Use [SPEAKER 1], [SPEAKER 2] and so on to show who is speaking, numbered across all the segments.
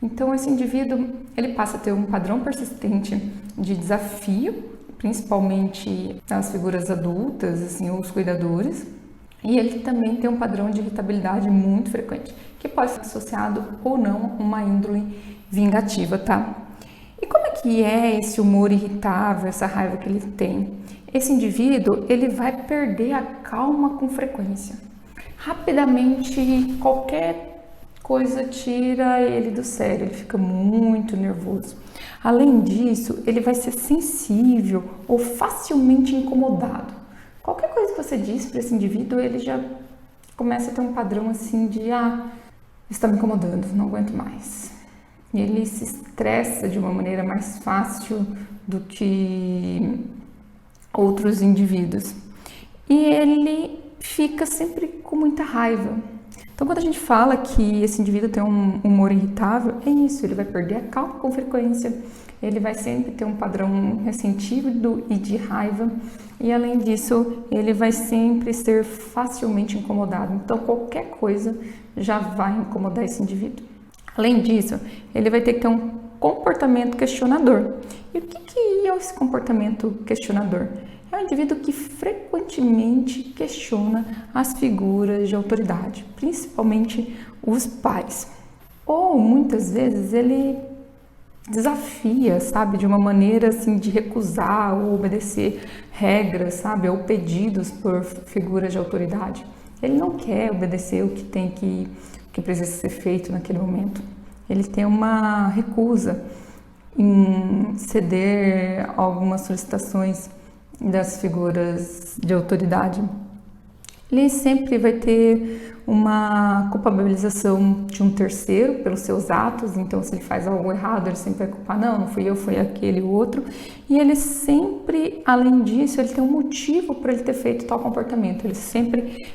[SPEAKER 1] Então, esse indivíduo, ele passa a ter um padrão persistente de desafio, principalmente nas figuras adultas, assim, os cuidadores, e ele também tem um padrão de irritabilidade muito frequente, que pode ser associado ou não a uma índole vingativa, tá? E como é que é esse humor irritável, essa raiva que ele tem? Esse indivíduo, ele vai perder a calma com frequência. Rapidamente, qualquer coisa tira ele do sério, ele fica muito nervoso. Além disso, ele vai ser sensível ou facilmente incomodado. Qualquer coisa que você diz para esse indivíduo, ele já começa a ter um padrão assim de está me incomodando, não aguento mais. E ele se estressa de uma maneira mais fácil do que outros indivíduos. E ele fica sempre com muita raiva. Então, quando a gente fala que esse indivíduo tem um humor irritável, é isso, ele vai perder a calma com frequência, ele vai sempre ter um padrão ressentido e de raiva, e além disso, ele vai sempre ser facilmente incomodado. Então, qualquer coisa já vai incomodar esse indivíduo. Além disso, ele vai ter que ter um comportamento questionador. E o que é esse comportamento questionador? É um indivíduo que frequentemente questiona as figuras de autoridade, principalmente os pais. Ou muitas vezes ele desafia, sabe, de uma maneira assim de recusar ou obedecer regras, sabe, ou pedidos por figuras de autoridade. Ele não quer obedecer o que precisa ser feito naquele momento. Ele tem uma recusa em ceder algumas solicitações das figuras de autoridade. Ele sempre vai ter uma culpabilização de um terceiro pelos seus atos, então se ele faz algo errado, ele sempre vai culpar, não fui eu, foi aquele outro, e ele sempre, além disso, ele tem um motivo para ele ter feito tal comportamento, ele sempre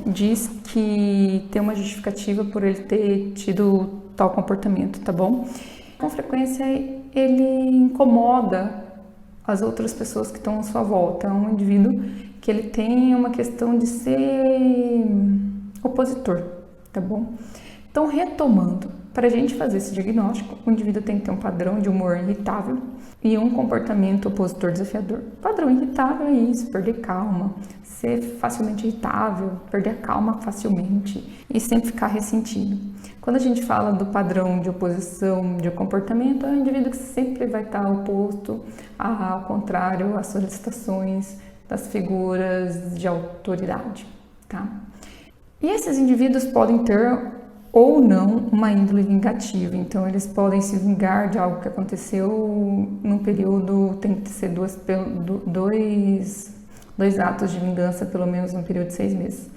[SPEAKER 1] diz que tem uma justificativa por ele ter tido tal comportamento, tá bom? Com frequência ele incomoda as outras pessoas que estão à sua volta, é um indivíduo que ele tem uma questão de ser opositor, tá bom? Então, retomando, para a gente fazer esse diagnóstico, o indivíduo tem que ter um padrão de humor irritável e um comportamento opositor desafiador. Padrão irritável é isso, perder calma, ser facilmente irritável, perder a calma facilmente e sempre ficar ressentido. Quando a gente fala do padrão de oposição de comportamento, é um indivíduo que sempre vai estar oposto ao contrário às solicitações das figuras de autoridade, tá? E esses indivíduos podem ter ou não uma índole vingativa, então eles podem se vingar de algo que aconteceu num período, tem que ser dois atos de vingança pelo menos num período de 6 meses.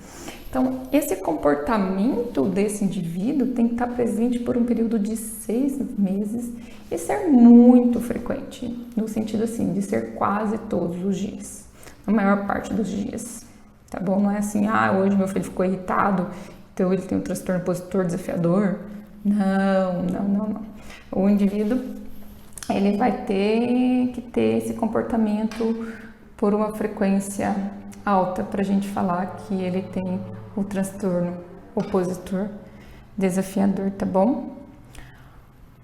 [SPEAKER 1] Então, esse comportamento desse indivíduo tem que estar presente por um período de 6 meses e ser muito frequente, no sentido assim, de ser quase todos os dias, a maior parte dos dias, tá bom? Não é assim, hoje meu filho ficou irritado, então ele tem um transtorno opositor desafiador. Não. O indivíduo, ele vai ter que ter esse comportamento por uma frequência alta para a gente falar que ele tem o transtorno opositor desafiador, tá bom?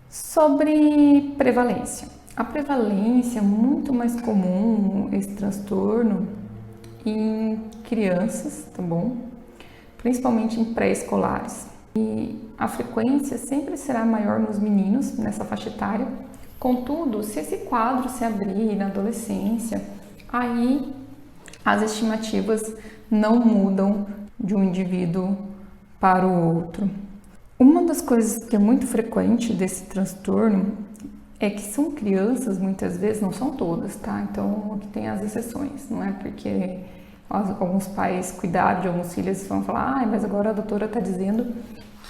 [SPEAKER 1] Sobre prevalência. A prevalência é muito mais comum, esse transtorno, em crianças, tá bom? Principalmente em pré-escolares. E a frequência sempre será maior nos meninos, nessa faixa etária. Contudo, se esse quadro se abrir na adolescência, aí as estimativas não mudam de um indivíduo para o outro. Uma das coisas que é muito frequente desse transtorno é que são crianças, muitas vezes, não são todas, tá? Então, aqui tem as exceções, não é porque alguns pais cuidaram de alguns filhos e vão falar, mas agora a doutora está dizendo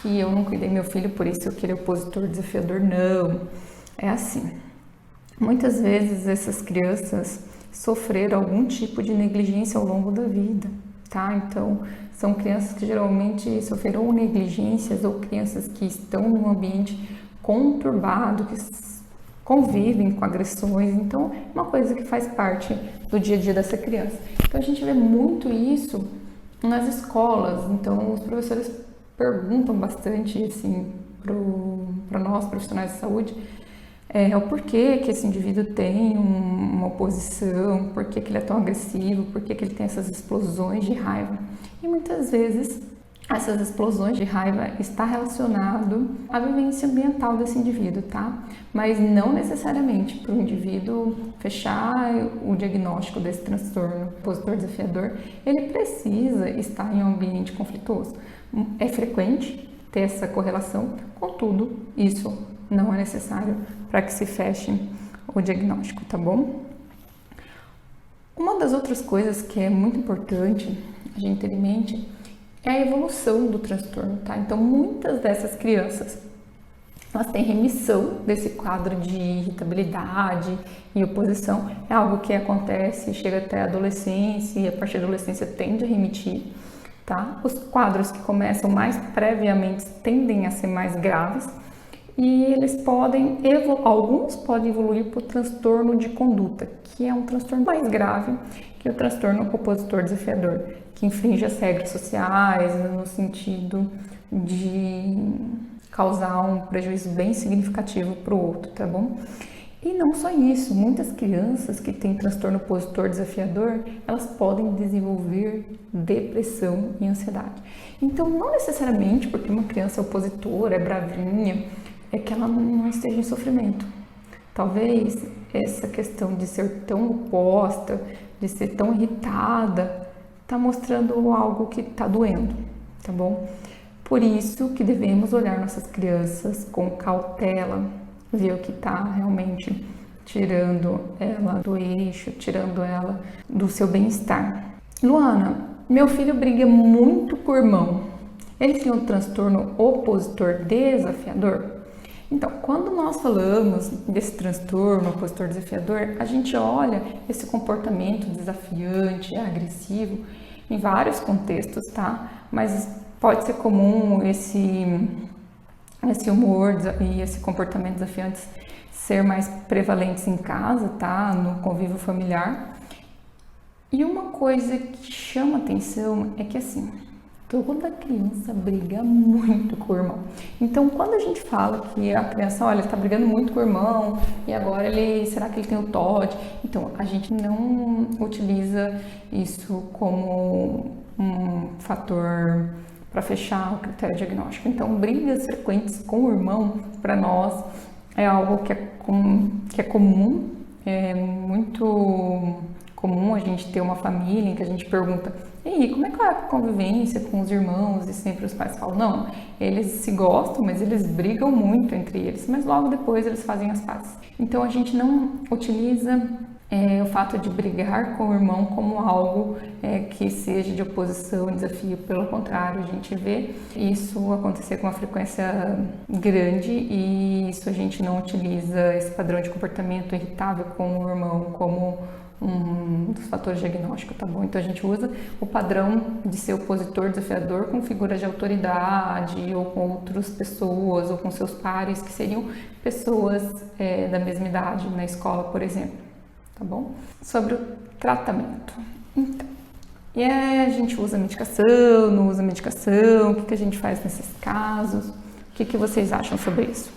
[SPEAKER 1] que eu não cuidei meu filho, por isso que ele é opositor desafiador. Não, é assim. Muitas vezes essas crianças sofreram algum tipo de negligência ao longo da vida, tá? Então, são crianças que geralmente sofreram negligências ou crianças que estão num ambiente conturbado, que convivem com agressões, então é uma coisa que faz parte do dia a dia dessa criança. Então, a gente vê muito isso nas escolas, então os professores perguntam bastante, assim, para nós, profissionais de saúde, é o porquê que esse indivíduo tem uma oposição, por que ele é tão agressivo, por que ele tem essas explosões de raiva. E muitas vezes essas explosões de raiva está relacionado à vivência ambiental desse indivíduo, tá? Mas não necessariamente para o indivíduo fechar o diagnóstico desse transtorno opositor desafiador, ele precisa estar em um ambiente conflituoso. É frequente ter essa correlação, contudo, isso não é necessário para que se feche o diagnóstico, tá bom? Uma das outras coisas que é muito importante a gente ter em mente é a evolução do transtorno, tá? Então, muitas dessas crianças, elas têm remissão desse quadro de irritabilidade e oposição. É algo que acontece, chega até a adolescência e a partir da adolescência tende a remitir, tá? Os quadros que começam mais previamente tendem a ser mais graves e eles podem, alguns podem evoluir para o transtorno de conduta, que é um transtorno mais grave que o transtorno opositor desafiador, que infringe as regras sociais no sentido de causar um prejuízo bem significativo para o outro, tá bom? E não só isso, muitas crianças que têm transtorno opositor desafiador, elas podem desenvolver depressão e ansiedade. Então, não necessariamente porque uma criança é opositora, é bravinha, é que ela não esteja em sofrimento. Talvez essa questão de ser tão oposta, de ser tão irritada, está mostrando algo que está doendo, tá bom? Por isso que devemos olhar nossas crianças com cautela, ver o que está realmente tirando ela do eixo, tirando ela do seu bem-estar. Luana, meu filho briga muito com o irmão. Ele tem um transtorno opositor desafiador? Então, quando nós falamos desse transtorno opositor desafiador, a gente olha esse comportamento desafiante, agressivo, em vários contextos, tá? Mas pode ser comum esse humor e esse comportamento desafiante ser mais prevalentes em casa, tá? No convívio familiar. E uma coisa que chama atenção é que, assim, toda criança briga muito com o irmão. Então, quando a gente fala que a criança, olha, está brigando muito com o irmão e agora será que ele tem o TOD? Então, a gente não utiliza isso como um fator para fechar o critério diagnóstico. Então, brigas frequentes com o irmão, para nós, é algo que é comum, é muito comum a gente ter uma família em que a gente pergunta: e aí, como é que é a convivência com os irmãos? E sempre os pais falam: não, eles se gostam, mas eles brigam muito entre eles, mas logo depois eles fazem as pazes. Então a gente não utiliza o fato de brigar com o irmão como algo que seja de oposição, desafio. Pelo contrário, a gente vê isso acontecer com uma frequência grande e isso a gente não utiliza esse padrão de comportamento irritável com o irmão como um dos fatores diagnósticos, tá bom? Então a gente usa o padrão de ser opositor desafiador com figuras de autoridade ou com outras pessoas ou com seus pares, que seriam pessoas da mesma idade na escola, por exemplo, tá bom? Sobre o tratamento. Então, e a gente usa medicação, não usa medicação, o que a gente faz nesses casos? O que vocês acham sobre isso?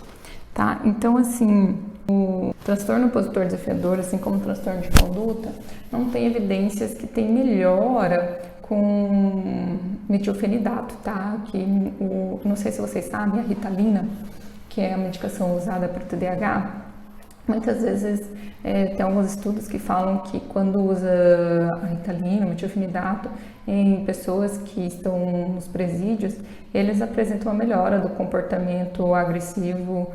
[SPEAKER 1] Tá? Então, assim, o transtorno opositor desafiador, assim como o transtorno de conduta, não tem evidências que tem melhora com metilfenidato, tá? Não sei se vocês sabem, a Ritalina, que é a medicação usada para o TDAH, muitas vezes tem alguns estudos que falam que quando usa a Ritalina, o metilfenidato, em pessoas que estão nos presídios, eles apresentam uma melhora do comportamento agressivo,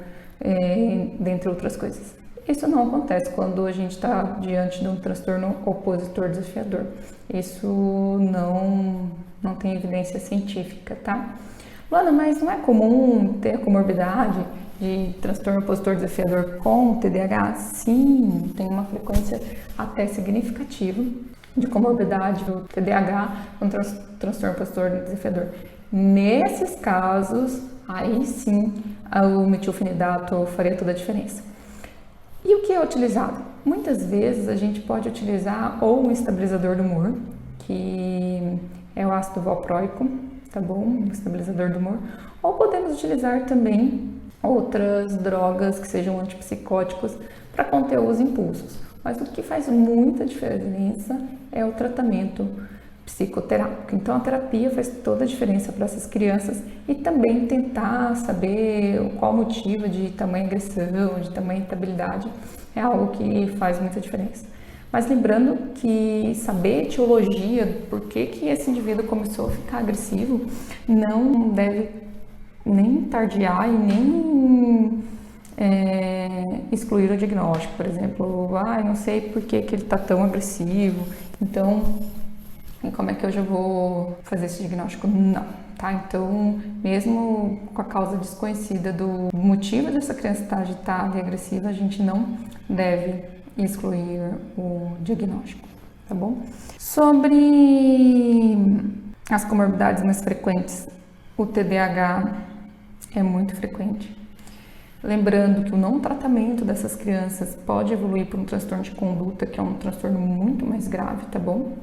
[SPEAKER 1] dentre outras coisas. Isso não acontece quando a gente está diante de um transtorno opositor desafiador. Isso não tem evidência científica, tá? Luana, mas não é comum ter a comorbidade de transtorno opositor desafiador com TDAH? Sim, tem uma frequência até significativa de comorbidade do TDAH com transtorno opositor desafiador. Nesses casos, aí sim, o metilfenidato faria toda a diferença. E o que é utilizado? Muitas vezes a gente pode utilizar ou um estabilizador do humor, que é o ácido valproico, tá bom? Um estabilizador do humor, Ou podemos utilizar também outras drogas que sejam antipsicóticos para conter os impulsos. Mas o que faz muita diferença é o tratamento psicoterápico. Então a terapia faz toda a diferença para essas crianças e também tentar saber qual o motivo de tamanha agressão, de tamanha irritabilidade é algo que faz muita diferença. Mas lembrando que saber a etiologia, por que esse indivíduo começou a ficar agressivo, não deve nem tardiar e nem excluir o diagnóstico. Por exemplo, não sei por que ele está tão agressivo, então como é que eu já vou fazer esse diagnóstico? Não, tá? Então, mesmo com a causa desconhecida do motivo dessa criança estar agitada e agressiva, a gente não deve excluir o diagnóstico, tá bom? Sobre as comorbidades mais frequentes, o TDAH é muito frequente. Lembrando que o não tratamento dessas crianças pode evoluir para um transtorno de conduta, que é um transtorno muito mais grave, tá bom?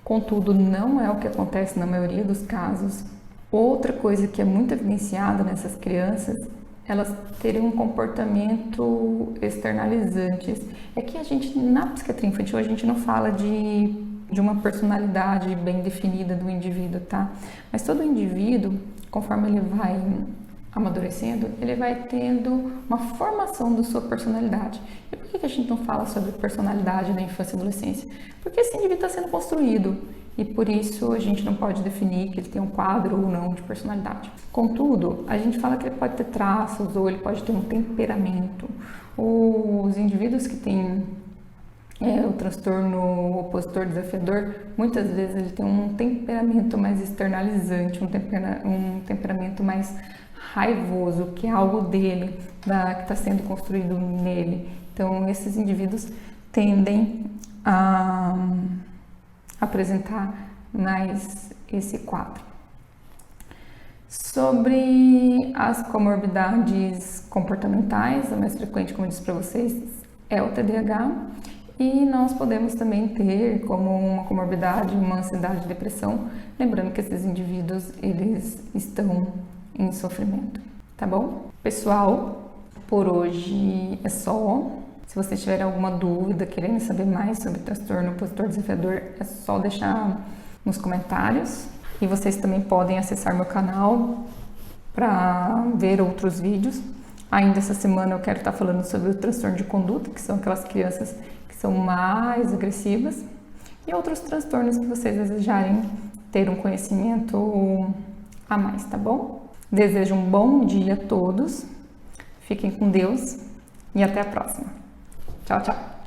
[SPEAKER 1] Contudo, não é o que acontece na maioria dos casos. Outra coisa que é muito evidenciada nessas crianças, elas terem um comportamento externalizante. É que a gente, na psiquiatria infantil, a gente não fala de uma personalidade bem definida do indivíduo, tá? Mas todo indivíduo, conforme ele vai amadurecendo, ele vai tendo uma formação da sua personalidade. E por que a gente não fala sobre personalidade na infância e adolescência? Porque esse indivíduo está sendo construído e por isso a gente não pode definir que ele tem um quadro ou não de personalidade. Contudo, a gente fala que ele pode ter traços ou ele pode ter um temperamento. Os indivíduos que têm o transtorno opositor desafiador, muitas vezes ele tem um temperamento mais externalizante, um temperamento mais raivoso, que é algo dele, que está sendo construído nele. Então, esses indivíduos tendem a apresentar mais esse quadro. Sobre as comorbidades comportamentais, a mais frequente, como eu disse para vocês, é o TDAH. E nós podemos também ter como uma comorbidade, uma ansiedade e depressão, lembrando que esses indivíduos, eles estão em sofrimento, tá bom? Pessoal, por hoje é só. Se vocês tiverem alguma dúvida, querendo saber mais sobre transtorno opositor desafiador, é só deixar nos comentários. E vocês também podem acessar meu canal para ver outros vídeos. Ainda essa semana eu quero estar falando sobre o transtorno de conduta, que são aquelas crianças que são mais agressivas, e outros transtornos que vocês desejarem ter um conhecimento a mais, tá bom? Desejo um bom dia a todos, fiquem com Deus e até a próxima. Tchau, tchau!